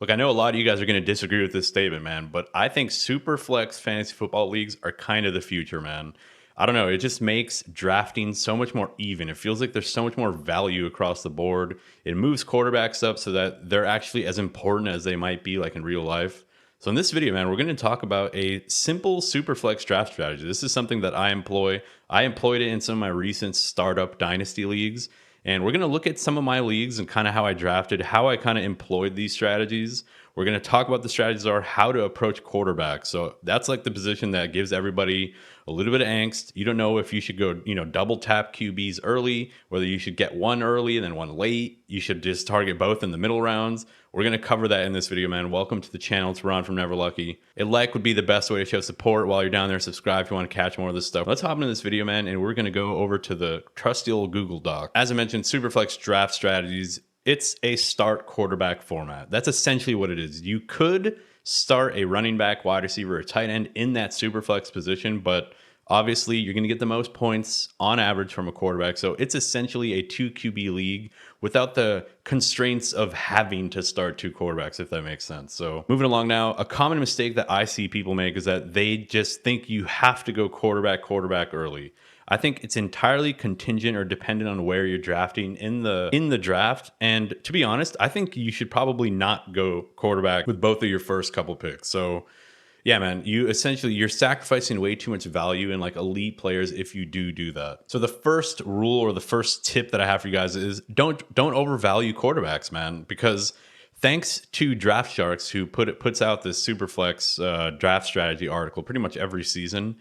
Look, I know a lot of you guys are going to disagree with this statement, man, but I think Superflex fantasy football leagues are kind of the future, man. I don't know. It just makes drafting so much more even. It feels like there's so much more value across the board. It moves quarterbacks up so that they're actually as important as they might be like in real life. So in this video, man, we're going to talk about a simple Superflex draft strategy. This is something that I employ. I employed it in some of my recent startup dynasty leagues. And we're going to look at some of my leagues and kind of how I drafted, how I kind of employed these strategies. We're going to talk about the strategies are how to approach quarterbacks. So that's like the position that gives everybody a little bit of angst. You don't know if you should go, double tap QBs early, whether you should get one early and then one late. You should just target both in the middle rounds. We're going to cover that in this video, man. Welcome to the channel. It's Ron from Never Lucky. A like would be the best way to show support while you're down there. Subscribe if you want to catch more of this stuff. Let's hop into this video, man, and we're going to go over to the trusty old Google Doc. As I mentioned, Superflex draft strategies. It's a start quarterback format. That's essentially what it is. You could start a running back, wide receiver, or tight end in that Superflex position, but obviously you're going to get the most points on average from a quarterback. So it's essentially a 2 QB league without the constraints of having to start 2 quarterbacks, if that makes sense. So moving along now, a common mistake that I see people make is that they just think you have to go quarterback early. I think it's entirely contingent or dependent on where you're drafting in the draft. And to be honest, I think you should probably not go quarterback with both of your first couple picks. So yeah, man, you're sacrificing way too much value in like elite players if you do that. So the first rule or the first tip that I have for you guys is don't overvalue quarterbacks, man, because thanks to Draft Sharks, who puts out this Superflex draft strategy article pretty much every season.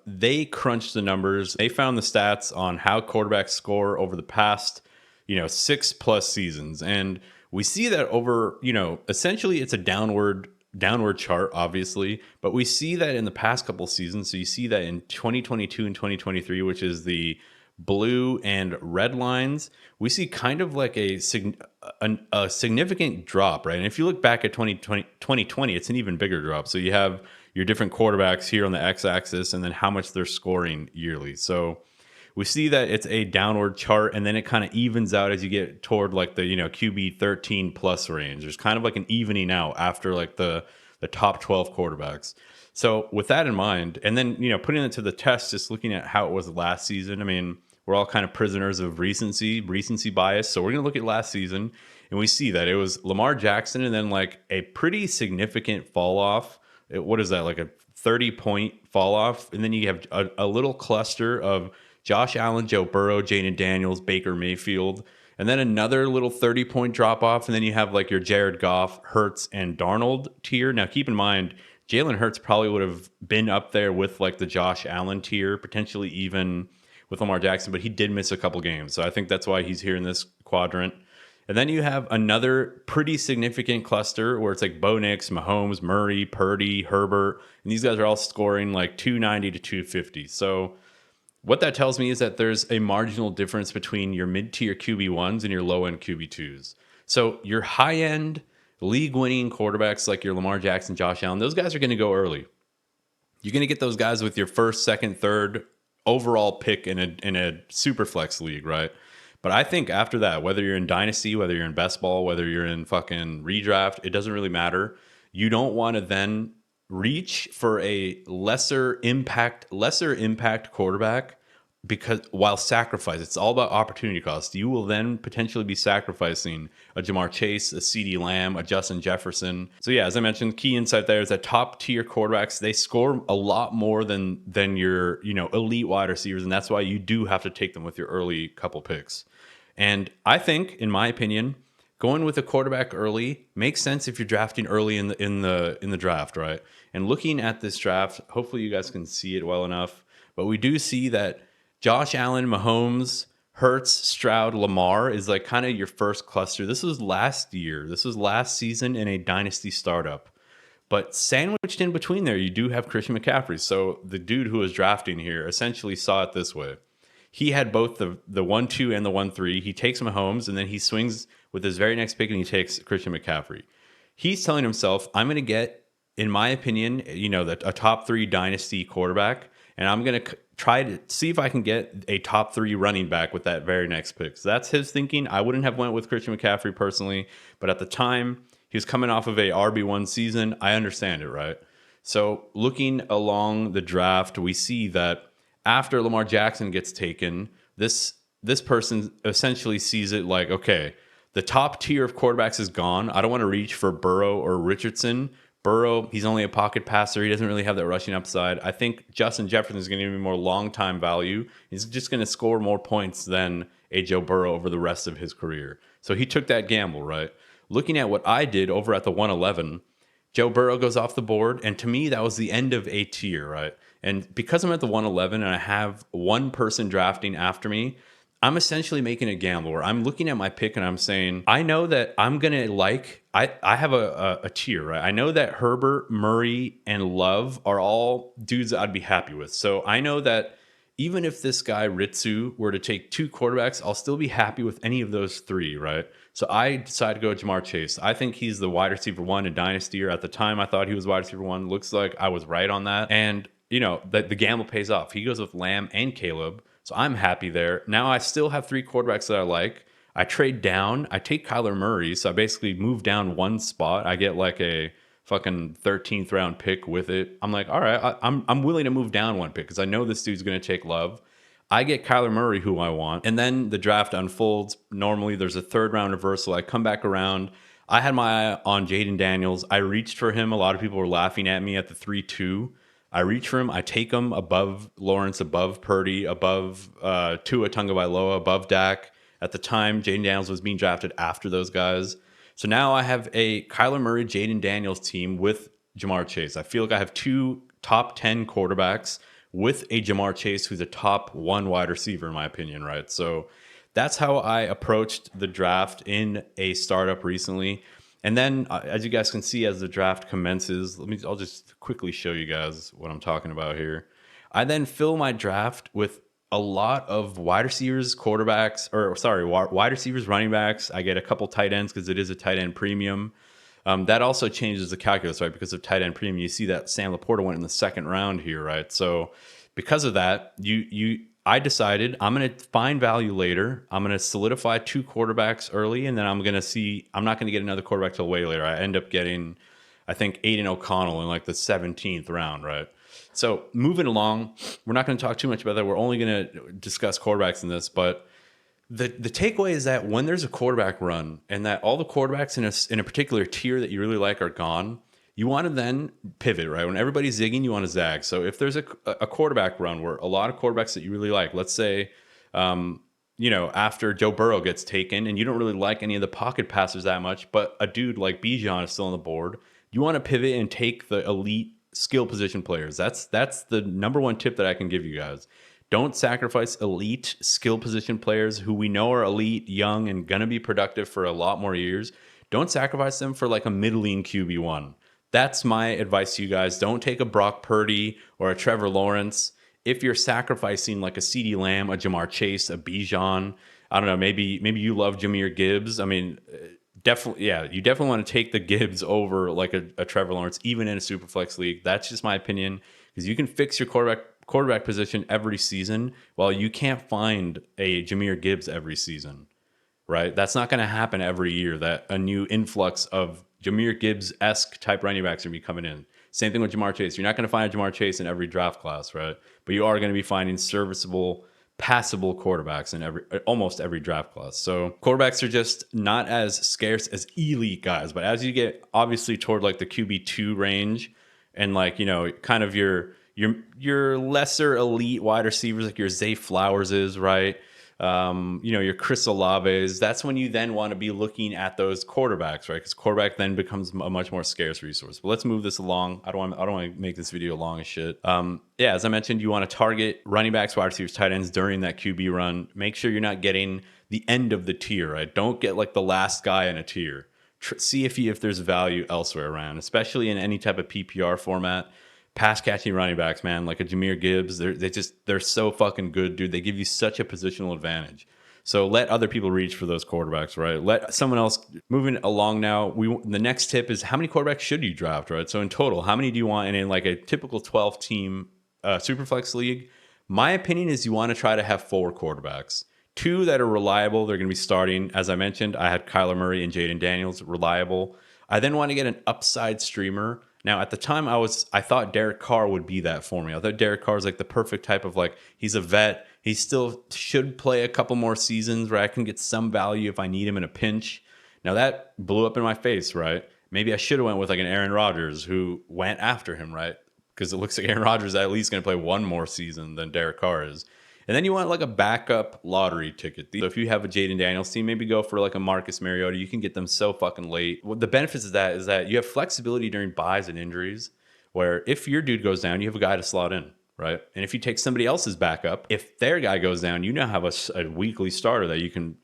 They crunched the numbers. They found the stats on how quarterbacks score over the past, 6+ seasons. And we see that over, essentially it's a downward chart, obviously, but we see that in the past couple seasons. So you see that in 2022 and 2023, which is the blue and red lines, we see kind of like a significant drop, right? And if you look back at 2020, it's an even bigger drop. So you have your different quarterbacks here on the x-axis and then how much they're scoring yearly. So we see that it's a downward chart, and then it kind of evens out as you get toward like the QB 13 plus range. There's kind of like an evening out after like the top 12 quarterbacks. So with that in mind, and then putting it to the test, just looking at how it was last season. I mean, we're all kind of prisoners of recency bias. So we're gonna look at last season, and we see that it was Lamar Jackson, and then like a pretty significant fall off. What is that, like a 30-point fall off? And then you have a little cluster of Josh Allen, Joe Burrow, Jaden Daniels, Baker Mayfield, and then another little 30-point drop off. And then you have like your Jared Goff, Hurts, and Darnold tier. Now, keep in mind, Jalen Hurts probably would have been up there with like the Josh Allen tier, potentially even with Lamar Jackson, but he did miss a couple games. So I think that's why he's here in this quadrant. And then you have another pretty significant cluster where it's like Bo Nix, Mahomes, Murray, Purdy, Herbert, and these guys are all scoring like 290 to 250. So what that tells me is that there's a marginal difference between your mid-tier QB1s and your low-end QB2s. So your high-end league-winning quarterbacks like your Lamar Jackson, Josh Allen, those guys are going to go early. You're going to get those guys with your first, second, third overall pick in a super flex league, right? But I think after that, whether you're in dynasty, whether you're in bestball, whether you're in fucking redraft, it doesn't really matter. You don't want to then reach for a lesser impact quarterback, because while sacrifice, it's all about opportunity cost. You will then potentially be sacrificing a Jamar Chase, a CeeDee Lamb, a Justin Jefferson. So yeah, as I mentioned, key insight there is that top tier quarterbacks, they score a lot more than your elite wide receivers, and that's why you do have to take them with your early couple picks. And I think, in my opinion, going with a quarterback early makes sense if you're drafting early in the draft, right? And looking at this draft, hopefully you guys can see it well enough, but we do see that Josh Allen, Mahomes, Hurts, Stroud, Lamar is like kind of your first cluster. This was last year. This was last season in a dynasty startup. But sandwiched in between there, you do have Christian McCaffrey. So the dude who was drafting here essentially saw it this way. He had both the 1-2 and the 1-3. He takes Mahomes, and then he swings with his very next pick, and he takes Christian McCaffrey. He's telling himself, I'm going to get, in my opinion, a top 3 dynasty quarterback, and I'm going to try to see if I can get a top 3 running back with that very next pick. So that's his thinking. I wouldn't have went with Christian McCaffrey personally, but at the time, He was coming off of a RB1 season. I understand it, right? So looking along the draft, we see that after Lamar Jackson gets taken, this person essentially sees it like, okay, the top tier of quarterbacks is gone. I don't want to reach for Burrow or Richardson. Burrow, he's only a pocket passer. He doesn't really have that rushing upside. I think Justin Jefferson is going to give me more long-time value. He's just going to score more points than a Joe Burrow over the rest of his career. So he took that gamble, right? Looking at what I did over at the 111, Joe Burrow goes off the board, and to me, that was the end of a tier, right? And because I'm at the 111 and I have one person drafting after me, I'm essentially making a gamble where I'm looking at my pick and I'm saying, I know that I'm going to I have a tier, right? I know that Herbert, Murray, and Love are all dudes that I'd be happy with. So I know that even if this guy Ritsu were to take 2 quarterbacks, I'll still be happy with any of those 3, right? So I decided to go Jamar Chase. I think he's the wide receiver 1 in Dynasty, or at the time I thought he was wide receiver 1. Looks like I was right on that. And, you know, the gamble pays off. He goes with Lamb and Caleb. So I'm happy there. Now I still have 3 quarterbacks that I like. I trade down. I take Kyler Murray. So I basically move down 1 spot. I get like a fucking 13th round pick with it. I'm like, all right, I'm willing to move down 1 pick because I know this dude's going to take Love. I get Kyler Murray, who I want. And then the draft unfolds. Normally there's a 3rd round reversal. I come back around. I had my eye on Jaden Daniels. I reached for him. A lot of people were laughing at me at the 3-2. I reach for him. I take him above Lawrence, above Purdy, above Tua Tagovailoa, above Dak. At the time, Jaden Daniels was being drafted after those guys. So now I have a Kyler Murray, Jaden Daniels team with Jamar Chase. I feel like I have 2 top 10 quarterbacks with a Jamar Chase who's a top 1 wide receiver, in my opinion, right? So that's how I approached the draft in a startup recently. And then, as you guys can see, as the draft commences, I'll just quickly show you guys what I'm talking about here. I then fill my draft with a lot of wide receivers, quarterbacks, wide receivers, running backs. I get a couple tight ends because it is a tight end premium. That also changes the calculus, right? Because of tight end premium, you see that Sam Laporta went in the 2nd round here, right? So because of that, I decided I'm going to find value later. I'm going to solidify 2 quarterbacks early, and then I'm not going to get another quarterback till way later. I end up getting, I think, Aiden O'Connell in like the 17th round, right? So moving along, we're not going to talk too much about that. We're only going to discuss quarterbacks in this, but the takeaway is that when there's a quarterback run and that all the quarterbacks in a particular tier that you really like are gone, you want to then pivot, right? When everybody's zigging, you want to zag. So if there's a quarterback run where a lot of quarterbacks that you really like, let's say, after Joe Burrow gets taken and you don't really like any of the pocket passers that much, but a dude like Bijan is still on the board, you want to pivot and take the elite skill position players. That's the number 1 tip that I can give you guys. Don't sacrifice elite skill position players who we know are elite, young, and going to be productive for a lot more years. Don't sacrifice them for like a middling QB1. That's my advice to you guys. Don't take a Brock Purdy or a Trevor Lawrence. If you're sacrificing like a CeeDee Lamb, a Jamar Chase, a Bijan, I don't know, maybe you love Jahmyr Gibbs. I mean, definitely, yeah, you definitely want to take the Gibbs over like a Trevor Lawrence, even in a Superflex league. That's just my opinion, because you can fix your quarterback position every season while you can't find a Jahmyr Gibbs every season, right? That's not going to happen every year that a new influx of Jahmyr Gibbs-esque type running backs are going to be coming in. Same thing with Jamar Chase. You're not going to find a Jamar Chase in every draft class, right? But you are going to be finding serviceable, passable quarterbacks in almost every draft class. So quarterbacks are just not as scarce as elite guys. But as you get obviously toward like the QB2 range and like, kind of your lesser elite wide receivers, like your Zay Flowers is, right? Your Chris Olaves, that's when you then want to be looking at those quarterbacks, right? Because quarterback then becomes a much more scarce resource. But let's move this along. I don't want to make this video long as shit. As I mentioned, you want to target running backs, wide receivers, tight ends during that QB run. Make sure you're not getting the end of the tier, right? Don't get like the last guy in a tier. See if there's value elsewhere around, especially in any type of PPR format. Pass catching running backs, man, like a Jahmyr Gibbs, they're so fucking good, dude. They give you such a positional advantage. So let other people reach for those quarterbacks, right? Let someone else. Moving along now, the next tip is how many quarterbacks should you draft, right? So in total, how many do you want? And in like a typical 12-team Superflex league, my opinion is you want to try to have 4 quarterbacks. 2 that are reliable. They're going to be starting. As I mentioned, I had Kyler Murray and Jaden Daniels, reliable. I then want to get an upside streamer. Now, at the time, I thought Derek Carr would be that for me. I thought Derek Carr is like the perfect type of like, he's a vet. He still should play a couple more seasons where I can get some value if I need him in a pinch. Now that blew up in my face, right? Maybe I should have went with like an Aaron Rodgers who went after him, right? Because it looks like Aaron Rodgers is at least going to play one more season than Derek Carr is. And then you want like a backup lottery ticket. So if you have a Jaden Daniels team, maybe go for like a Marcus Mariota. You can get them so fucking late. Well, the benefits of that is that you have flexibility during buys and injuries, where if your dude goes down, you have a guy to slot in, right? And if you take somebody else's backup, if their guy goes down, you now have a weekly starter that you can,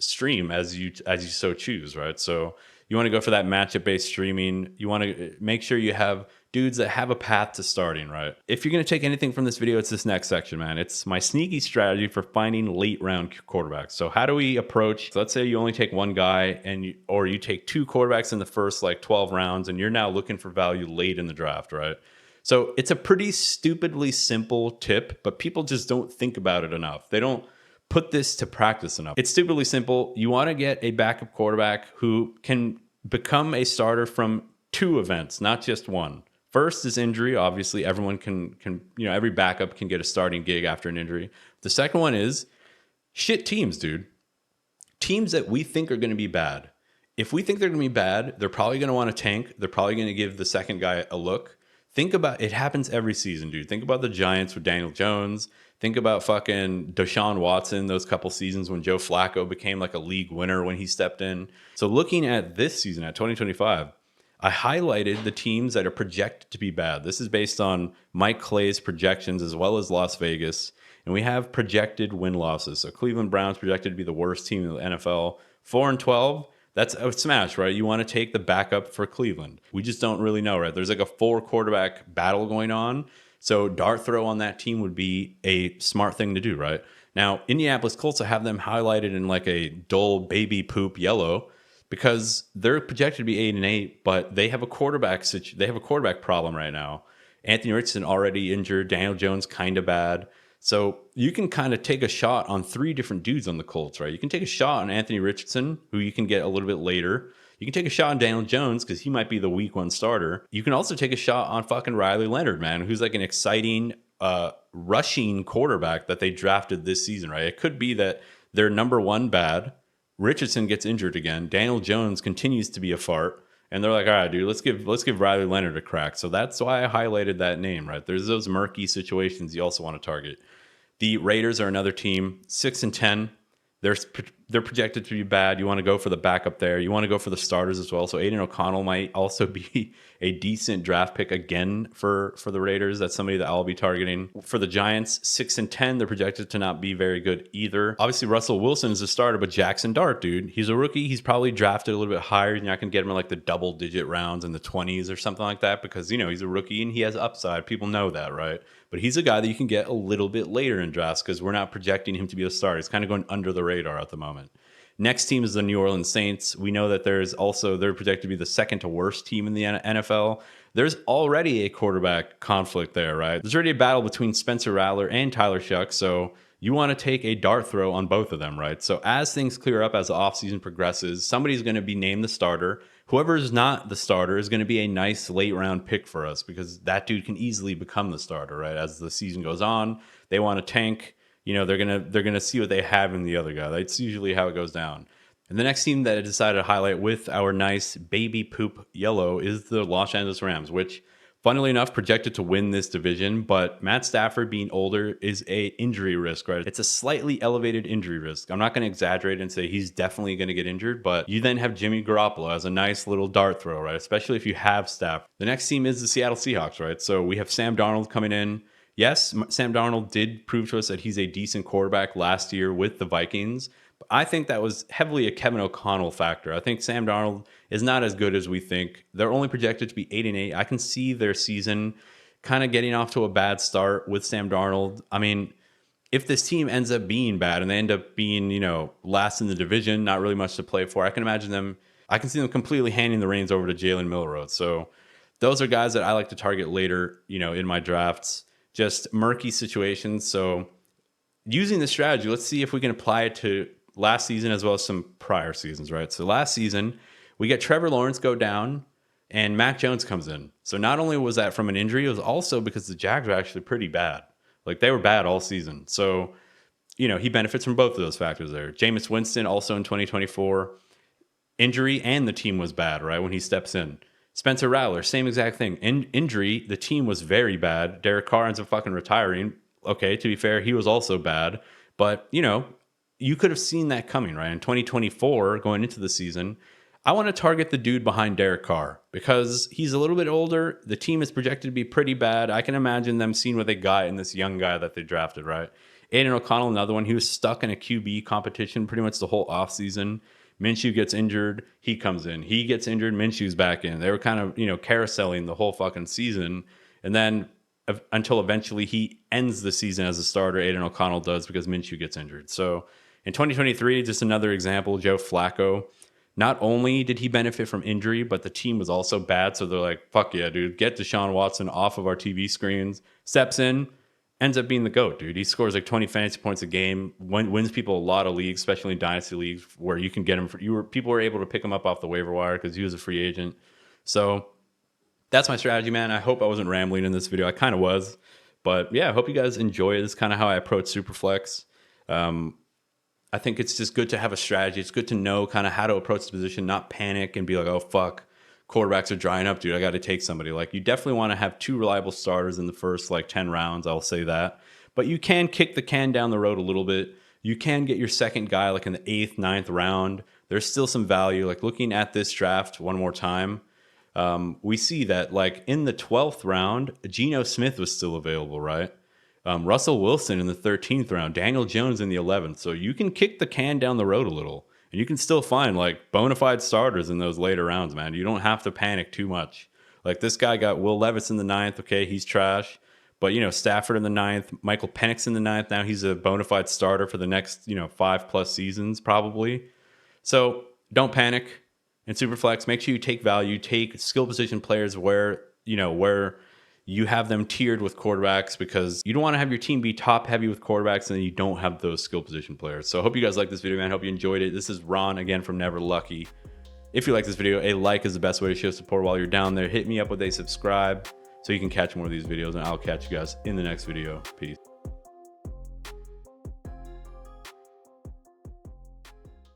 stream as you so choose, right? So you want to go for that matchup based streaming. You want to make sure you have dudes that have a path to starting, right? If you're going to take anything from this video, it's this next section, man. It's my sneaky strategy for finding late round quarterbacks. So how do we approach, so let's say you only take one guy or you take two quarterbacks in the first like 12 rounds and you're now looking for value late in the draft, right? So it's a pretty stupidly simple tip, but people just don't think about it enough. They don't put this to practice enough. It's stupidly simple. You want to get a backup quarterback who can become a starter from two events, not just one. First is injury. Obviously, everyone can every backup can get a starting gig after an injury. The second one is shit teams, dude. Teams that we think are going to be bad. If we think they're going to be bad, they're probably going to want to tank. They're probably going to give the second guy a look. Think about it. Happens every season, dude. Think about the Giants with Daniel Jones. Think about fucking Deshaun Watson, those couple seasons when Joe Flacco became like a league winner when he stepped in. So looking at this season, at 2025, I highlighted the teams that are projected to be bad. This is based on Mike Clay's projections as well as Las Vegas. And we have projected win-losses. So Cleveland Browns projected to be the worst team in the NFL. 4-12, that's a smash, right? You want to take the backup for Cleveland. We just don't really know, right? There's like a 4-quarterback battle going on. So dart throw on that team would be a smart thing to do, right? Now, Indianapolis Colts, I have them highlighted in like a dull baby poop yellow, because they're projected to be 8-8, but they have a quarterback problem right now. Anthony Richardson already injured. Daniel Jones kind of bad. So you can kind of take a shot on three different dudes on the Colts, right? You can take a shot on Anthony Richardson, who you can get a little bit later. You can take a shot on Daniel Jones because he might be the week one starter. You can also take a shot on fucking Riley Leonard, man, who's like an exciting rushing quarterback that they drafted this season, right? It could be that they're number one bad. Richardson gets injured again. Daniel Jones continues to be a fart. And they're like, all right, dude, let's give Riley Leonard a crack. So that's why I highlighted that name, right? There's those murky situations you also want to target. The Raiders are another team, 6-10. They're projected to be bad. You want to go for the backup there. You want to go for the starters as well. So Aiden O'Connell might also be a decent draft pick again for the Raiders. That's somebody that I'll be targeting. For the Giants, 6-10, they're projected to not be very good either. Obviously, Russell Wilson is a starter, but Jackson Dart, dude, he's a rookie. He's probably drafted a little bit higher. You're not going to get him in like the double-digit rounds in the 20s or something like that because, he's a rookie and he has upside. People know that, right? But he's a guy that you can get a little bit later in drafts because we're not projecting him to be a starter. He's kind of going under the radar at the moment. Next team is the New Orleans Saints. We know that they're projected to be the second to worst team in the NFL. There's already a quarterback conflict there, right? There's already a battle between Spencer Rattler and Tyler Shuck. So you want to take a dart throw on both of them, right? So as things clear up, as the offseason progresses, somebody's going to be named the starter. Whoever is not the starter is going to be a nice late round pick for us because that dude can easily become the starter, right? As the season goes on, they want to tank. They're gonna see what they have in the other guy. That's usually how it goes down. And the next team that I decided to highlight with our nice baby poop yellow is the Los Angeles Rams, which, funnily enough, projected to win this division. But Matt Stafford being older is a injury risk, right? It's a slightly elevated injury risk. I'm not going to exaggerate and say he's definitely going to get injured, but you then have Jimmy Garoppolo as a nice little dart throw, right? Especially if you have Stafford. The next team is the Seattle Seahawks, right? So we have Sam Darnold coming in. Yes, Sam Darnold did prove to us that he's a decent quarterback last year with the Vikings. But I think that was heavily a Kevin O'Connell factor. I think Sam Darnold is not as good as we think. They're only projected to be 8-8. I can see their season kind of getting off to a bad start with Sam Darnold. I mean, if this team ends up being bad and they end up being, last in the division, not really much to play for, I can see them completely handing the reins over to Jalen Milroe. So those are guys that I like to target later, in my drafts. Just murky situations. So using this strategy, let's see if we can apply it to last season as well as some prior seasons, right? So last season, We get Trevor Lawrence go down and Mac Jones comes in. So not only was that from an injury, it was also because the Jags were actually pretty bad. Like they were bad all season. So, he benefits from both of those factors there. Jameis Winston also in 2024, injury and the team was bad, right? When he steps in. Spencer Rattler, same exact thing. Injury, the team was very bad. Derek Carr ends up fucking retiring. Okay, to be fair, he was also bad. But, you could have seen that coming, right? In 2024, going into the season, I want to target the dude behind Derek Carr because he's a little bit older. The team is projected to be pretty bad. I can imagine them seeing what they got in this young guy that they drafted, right? Aiden O'Connell, another one. He was stuck in a QB competition pretty much the whole offseason. Minshew gets injured. He comes in. He gets injured. Minshew's back in. They were kind of, carouseling the whole fucking season. And then until eventually he ends the season as a starter, Aiden O'Connell does because Minshew gets injured. So in 2023, just another example, Joe Flacco. Not only did he benefit from injury, but the team was also bad. So they're like, fuck yeah, dude, get Deshaun Watson off of our TV screens. Steps in, ends up being the GOAT, dude. He scores like 20 fantasy points a game, wins people a lot of leagues, especially in dynasty leagues where you can get him. People were able to pick him up off the waiver wire because he was a free agent. So that's my strategy, man. I hope I wasn't rambling in this video. I kind of was. But yeah, I hope you guys enjoy it. This is kind of how I approach Superflex. I think it's just good to have a strategy. It's good to know kind of how to approach the position, not panic and be like, oh, fuck, quarterbacks are drying up, dude. I got to take somebody. Like, you definitely want to have 2 reliable starters in the first, 10 rounds. I'll say that. But you can kick the can down the road a little bit. You can get your second guy, in the 8th, 9th round. There's still some value. Looking at this draft one more time, we see that, in the 12th round, Geno Smith was still available, right? Russell Wilson in the 13th round, Daniel Jones in the 11th. So you can kick the can down the road a little, and you can still find bona fide starters in those later rounds, man. You don't have to panic too much. This guy got Will Levis in the 9th. Okay, he's trash. But, Stafford in the 9th, Michael Penix in the 9th. Now he's a bona fide starter for the next, 5+ seasons probably. So don't panic in Superflex. Make sure you take value, take skill position players where you have them tiered with quarterbacks, because you don't want to have your team be top heavy with quarterbacks and then you don't have those skill position players. So I hope you guys like this video, man. I hope you enjoyed it. This is Ron again from Never Lucky. If you like this video, a like is the best way to show support while you're down there. Hit me up with a subscribe so you can catch more of these videos, and I'll catch you guys in the next video. Peace.